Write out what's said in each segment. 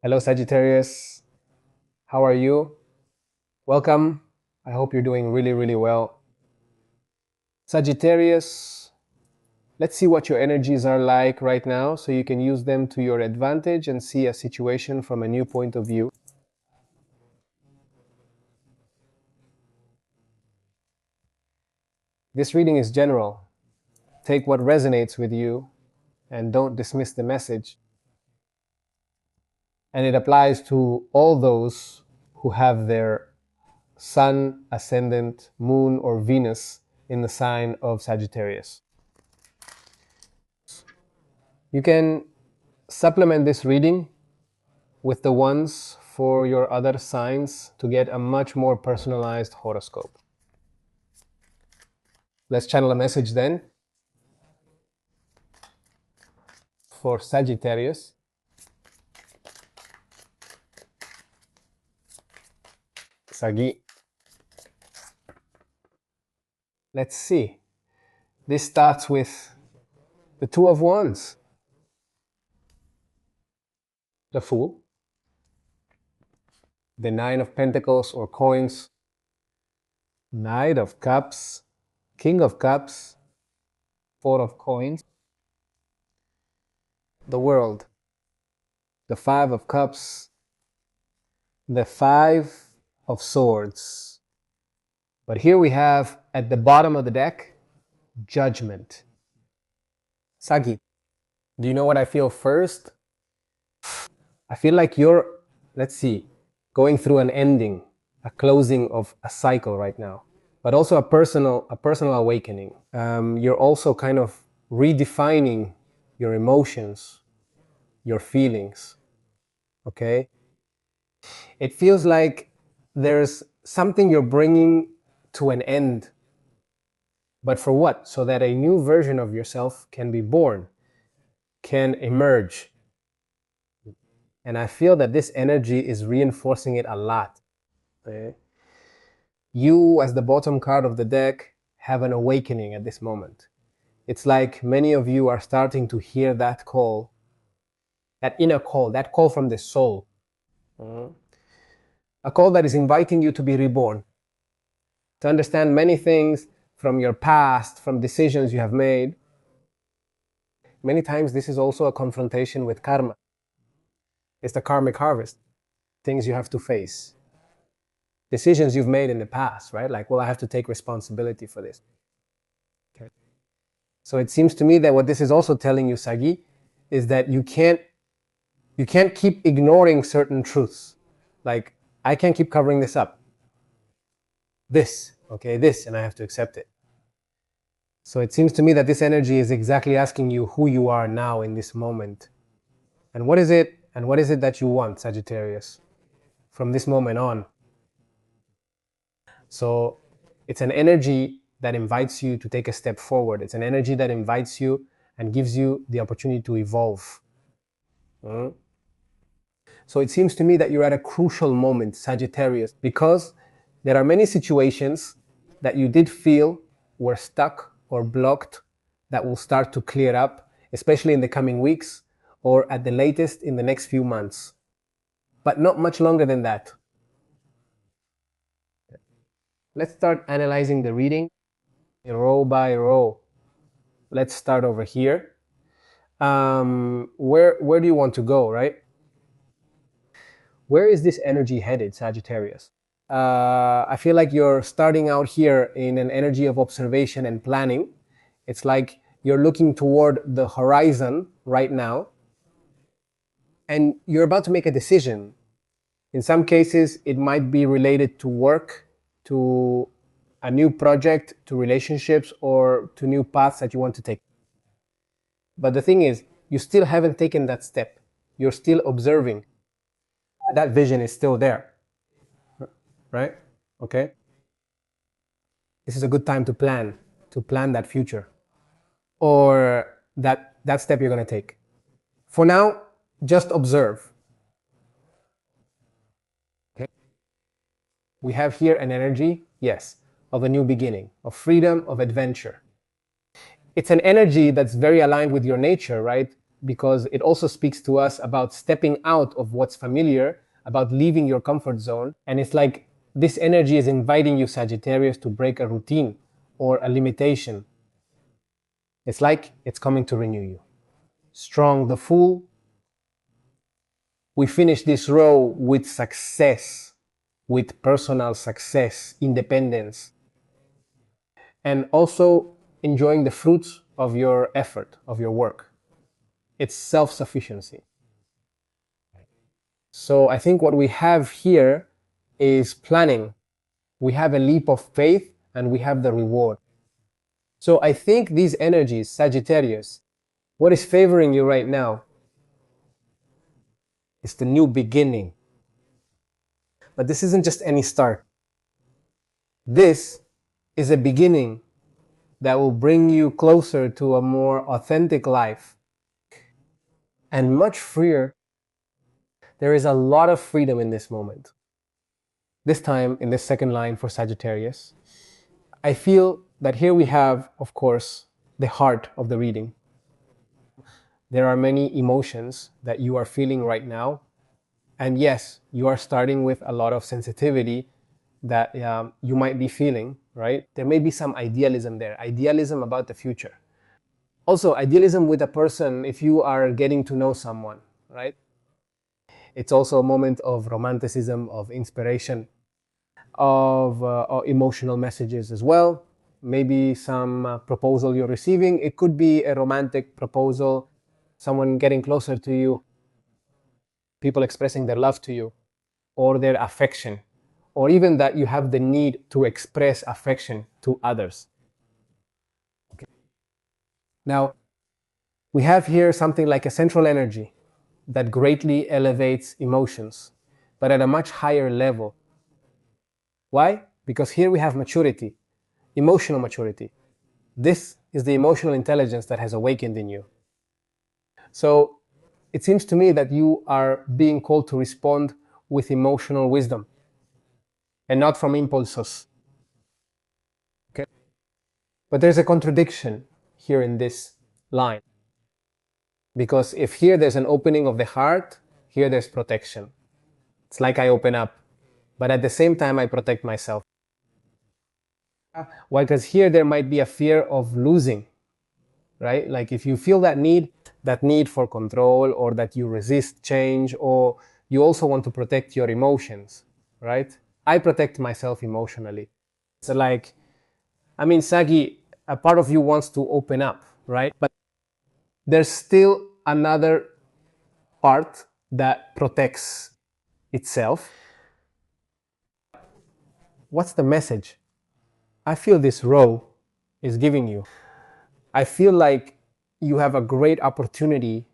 Hello, Sagittarius. How are you? Welcome. I hope you're doing really, really well. Sagittarius, let's see what your energies are like right now so you can use them to your advantage and see a situation from a new point of view. This reading is general. Take what resonates with you and don't dismiss the message. And it applies to all those who have their sun, ascendant, moon, or Venus in the sign of Sagittarius. You can supplement this reading with the ones for your other signs to get a much more personalized horoscope. Let's channel a message then for Sagittarius. Sagi. Let's see. This starts with the Two of Wands, the Fool, the Nine of Pentacles or coins, Knight of Cups, King of Cups, Four of Coins, the World, the Five of Cups, the Five of Swords. But here we have at the bottom of the deck, Judgment. Sagi, do you know what I feel first? I feel like you're, let's see, going through an ending, a closing of a cycle right now, but also a personal awakening. You're also kind of redefining your emotions, your feelings, okay? It feels like there's something you're bringing to an end. But for what? So that a new version of yourself can be born, can emerge. And I feel that this energy is reinforcing it a lot. Okay? You, as the bottom card of the deck, have an awakening at this moment. It's like many of you are starting to hear that call, that inner call, that call from the soul. A call that is inviting you to be reborn, to understand many things from your past, from decisions you have made. Many times this is also a confrontation with karma. It's the karmic harvest, things you have to face, decisions you've made in the past, right? Like, well, I have to take responsibility for this. Okay. So it seems to me that what this is also telling you, Sagi, is that you can't keep ignoring certain truths. Like, I can't keep covering this up. This, okay, this, and I have to accept it. So it seems to me that this energy is exactly asking you who you are now in this moment. And what is it that you want, Sagittarius, from this moment on? So it's an energy that invites you to take a step forward. It's an energy that invites you and gives you the opportunity to evolve. So it seems to me that you're at a crucial moment, Sagittarius, because there are many situations that you did feel were stuck or blocked that will start to clear up, especially in the coming weeks or at the latest in the next few months. But not much longer than that. Let's start analyzing the reading row by row. Let's start over here. Where do you want to go, right? Where is this energy headed, Sagittarius? I feel like you're starting out here in an energy of observation and planning. It's like you're looking toward the horizon right now, and you're about to make a decision. In some cases, it might be related to work, to a new project, to relationships, or to new paths that you want to take. But the thing is, you still haven't taken that step. You're still observing. That vision is still there, right? Okay? This is a good time to plan that future or that step you're going to take. For now, just observe. Okay? We have here an energy, yes, of a new beginning, of freedom, of adventure. It's an energy that's very aligned with your nature, right? because it also speaks to us about stepping out of what's familiar, about leaving your comfort zone. And it's like this energy is inviting you, Sagittarius, to break a routine or a limitation. It's like it's coming to renew you. Strong, the Fool. We finish this row with success, with personal success, independence, and also enjoying the fruits of your effort, of your work. It's self-sufficiency. So I think what we have here is planning. We have a leap of faith and we have the reward. So I think these energies, Sagittarius, what is favoring you right now is the new beginning. But this isn't just any start. This is a beginning that will bring you closer to a more authentic life and much freer. There is a lot of freedom in this moment. This time, in this second line for Sagittarius, I feel that here we have, of course, the heart of the reading. There are many emotions that you are feeling right now. And yes, you are starting with a lot of sensitivity that you might be feeling, right? There may be some idealism there, idealism about the future. Also, idealism with a person if you are getting to know someone, right? It's also a moment of romanticism, of inspiration, of emotional messages as well. Maybe some proposal you're receiving. It could be a romantic proposal, someone getting closer to you, people expressing their love to you, or their affection, or even that you have the need to express affection to others. Okay. Now, we have here something like a central energy that greatly elevates emotions, but at a much higher level. Why? Because here we have maturity, emotional maturity. This is the emotional intelligence that has awakened in you. So it seems to me that you are being called to respond with emotional wisdom and not from impulses. Okay? But there's a contradiction here in this line. Because if here there's an opening of the heart, here there's protection. It's like I open up, but at the same time I protect myself. Why? Because here there might be a fear of losing, right? Like if you feel that need for control, or that you resist change, or you also want to protect your emotions, right? I protect myself emotionally. It's like, I mean, Sagi, a part of you wants to open up, right? But there's still another part that protects itself. What's the message I feel this row is giving you? I feel like you have a great opportunity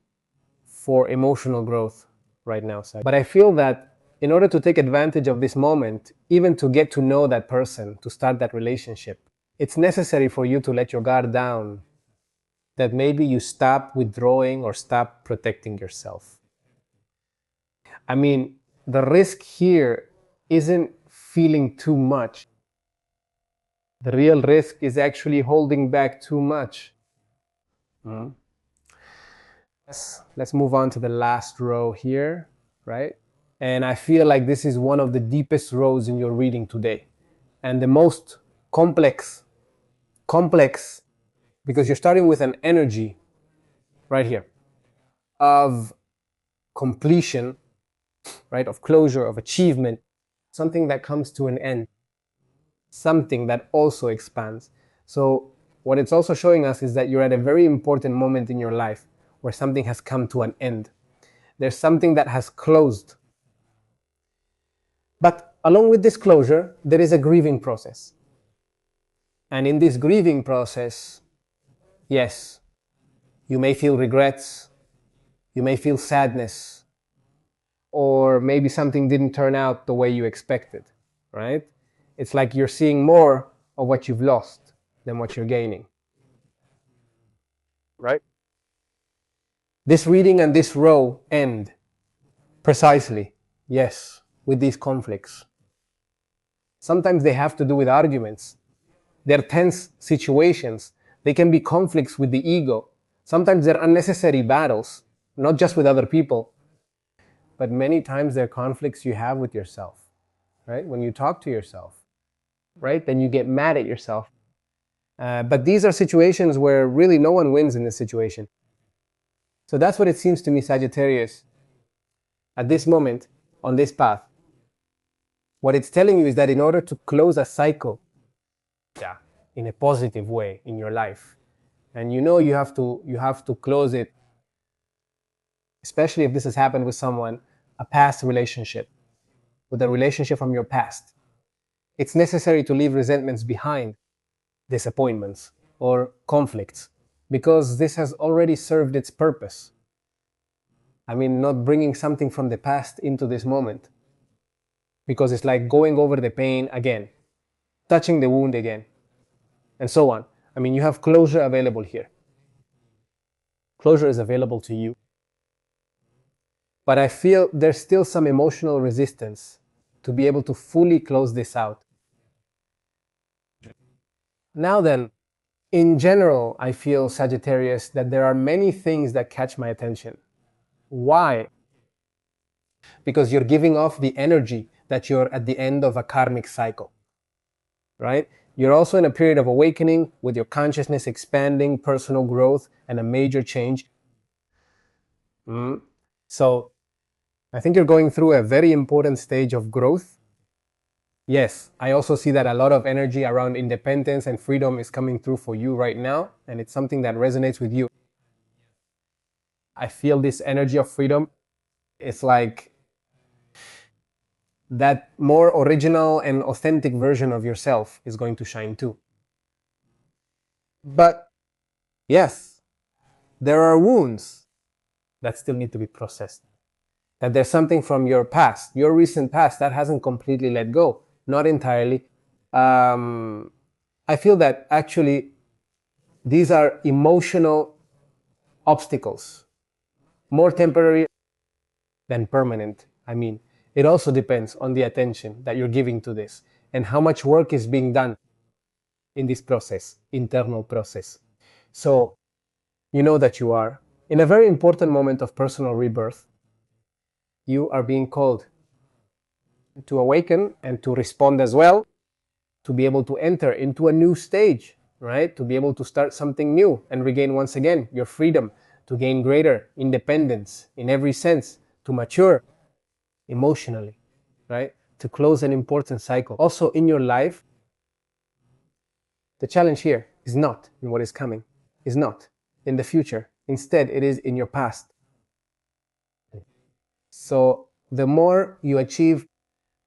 for emotional growth right now, Sagi. But I feel that in order to take advantage of this moment, even to get to know that person, to start that relationship, it's necessary for you to let your guard down, that maybe you stop withdrawing or stop protecting yourself. I mean, the risk here isn't feeling too much. The real risk is actually holding back too much. Let's move on to the last row here, right? And I feel like this is one of the deepest rows in your reading today, and the most complex, because you're starting with an energy right here of completion, right? Of closure, of achievement, something that comes to an end, something that also expands. So what it's also showing us is that you're at a very important moment in your life where something has come to an end. There's something that has closed. But along with this closure, there is a grieving process. And in this grieving process, yes, you may feel regrets, you may feel sadness, or maybe something didn't turn out the way you expected, right? It's like you're seeing more of what you've lost than what you're gaining, right? This reading and this row end precisely, yes, with these conflicts. Sometimes they have to do with arguments. They're tense situations. They can be conflicts with the ego. Sometimes they're unnecessary battles, not just with other people, but many times they're conflicts you have with yourself, right? When you talk to yourself, right? Then you get mad at yourself. But these are situations where really no one wins in this situation. So that's what it seems to me, Sagittarius, at this moment, on this path. What it's telling you is that in order to close a cycle, yeah, in a positive way in your life, and you have to close it, especially if this has happened with someone, a past relationship, with a relationship from your past. It's necessary to leave resentments behind, disappointments or conflicts, because this has already served its purpose. I mean, not bringing something from the past into this moment, because it's like going over the pain again, touching the wound again, and so on. I mean, you have closure available here. Closure is available to you. But I feel there's still some emotional resistance to be able to fully close this out. Now then, in general, I feel, Sagittarius, that there are many things that catch my attention. Why? Because you're giving off the energy that you're at the end of a karmic cycle, right? You're also in a period of awakening with your consciousness expanding, personal growth, and a major change. So I think you're going through a very important stage of growth. Yes, I also see that a lot of energy around independence and freedom is coming through for you right now, and it's something that resonates with you. I feel this energy of freedom. It's like that more original and authentic version of yourself is going to shine too. But yes, there are wounds that still need to be processed. That there's something from your past, your recent past, that hasn't completely let go. Not entirely. I feel that actually these are emotional obstacles, more temporary than permanent. I mean, it also depends on the attention that you're giving to this and how much work is being done in this process, internal process. So you know that you are in a very important moment of personal rebirth. You are being called to awaken and to respond as well, to be able to enter into a new stage, right? To be able to start something new and regain once again your freedom, to gain greater independence in every sense, to mature emotionally, right? To close an important cycle. Also in your life, the challenge here is not in what is coming, is not in the future. Instead, it is in your past. So the more you achieve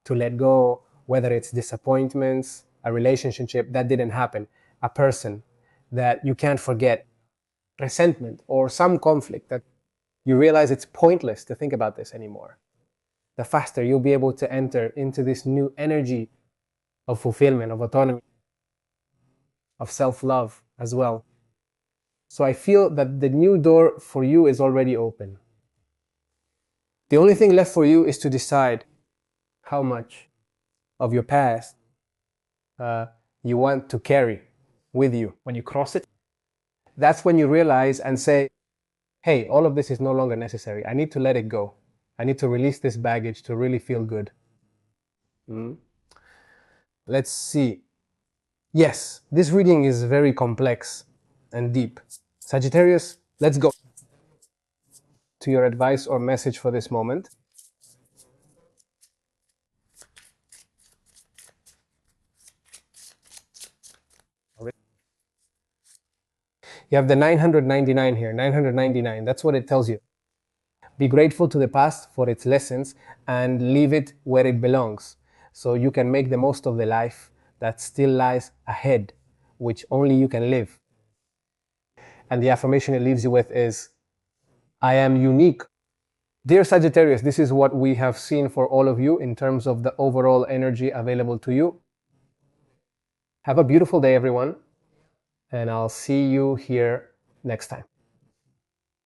to let go, whether it's disappointments, a relationship that didn't happen, a person that you can't forget, resentment, or some conflict that you realize it's pointless to think about this anymore, the faster you'll be able to enter into this new energy of fulfillment, of autonomy, of self-love as well. So I feel that the new door for you is already open. The only thing left for you is to decide how much of your past you want to carry with you. When you cross it, that's when you realize and say, hey, all of this is no longer necessary. I need to let it go. I need to release this baggage to really feel good. Let's see. Yes, this reading is very complex and deep. Sagittarius, let's go to your advice or message for this moment. You have the 999 here, 999. That's what it tells you. Be grateful to the past for its lessons and leave it where it belongs, so you can make the most of the life that still lies ahead, which only you can live. And the affirmation it leaves you with is, I am unique. Dear Sagittarius, this is what we have seen for all of you in terms of the overall energy available to you. Have a beautiful day, everyone, and I'll see you here next time.